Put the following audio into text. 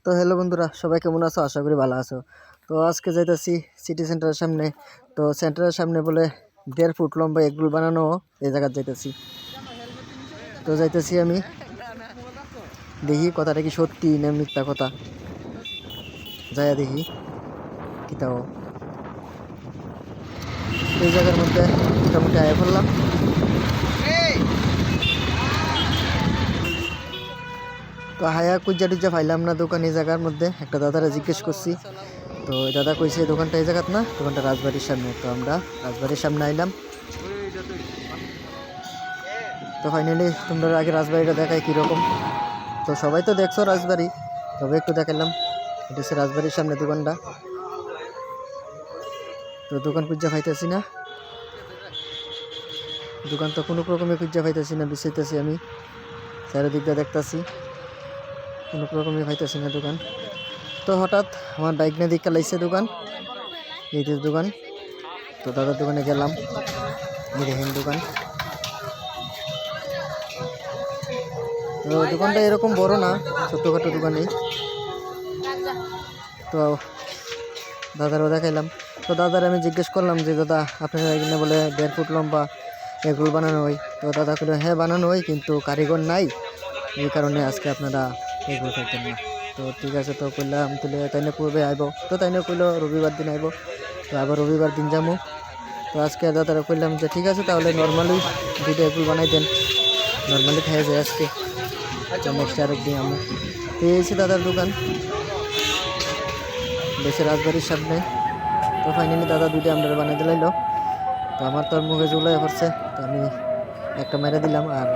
তো হ্যালো বন্ধুরা, সবাই কেমন আছো? আশা করি ভালো আছো। তো আজকে যাইতেছি সিটি সেন্টারের সামনে। তো সেন্টারের সামনে বলে 1.5 ফুট লম্বা এগরোল বানানো, এই জায়গায় যাইতেছি। তো যাইতেছি আমি, দেখি কথাটা কি সত্যি না মিথ্যা কথা, যাইয়া দেখি কি তাও। এই জায়গার মধ্যে মোটামুটি আয়া পড়লাম। তো হায়া কুজ্জা টুজ্জা পাইলাম না দোকান। এই জায়গার মধ্যে একটা দাদারা জিজ্ঞেস করছি, তো ওই দাদা কইছে দোকানটা এই জায়গাত না, দোকানটা রাজবাড়ির সামনে। তো আমরা রাজবাড়ির সামনে আইলাম। তো ফাইনালি তোমরা আগে রাজবাড়িটা দেখাই কীরকম। তো সবাই তো দেখছো রাজবাড়ি, তবে একটু দেখালাম। এটা হচ্ছে রাজবাড়ির সামনে দোকানটা। তো দোকান খুঁজা পাইতেছি না, দোকান তো কোনো রকমে খুঁজা পাইতেছি না, বিছাইতেছি আমি চারিদিকটা দেখতেছি, কোনো রকমে পাইতেছি না দোকান। তো হঠাৎ আমার বাইক না দিকে লাইছে দোকান, এই দোকান। তো দাদার দোকানে গেলাম, এই দেখেন দোকান। তো দোকানটা এরকম বড় না, ছোট্টখাটো দোকানেই। তো দাদারও দেখাইলাম। তো দাদার আমি জিজ্ঞেস করলাম যে দাদা আপনার এখানে বলে 1.5 ফুট লম্বা এগরোল বানানো হয়। তো দাদা বললো হ্যাঁ বানানো হয়, কিন্তু কারিগর নাই, এই কারণে আজকে আপনারা এগরোল খাইতেন না। তো ঠিক আছে, তো কইলাম তাহলে তাইনে কবে আইব? তো তাইনে কইলো রবিবার দিন আইব। তো আবার রবিবার দিন যাবো। তো আজকে দাদারা কইলাম যে ঠিক আছে তাহলে নর্মালি 2টা এগরোল বানাই দেন, নর্মালি খাই যায় আজকে, নেক্সট আরেকদিন আমি। তো এই হচ্ছে দাদার দোকান, দেশের রাজবাড়ির সামনে। তো ফাইনালি দাদা 2টা আমরা বানিয়ে দিলাইলো। তো আমার তো আর মুখে জুলাই পড়ছে, তো আমি একটা মেরে দিলাম। আর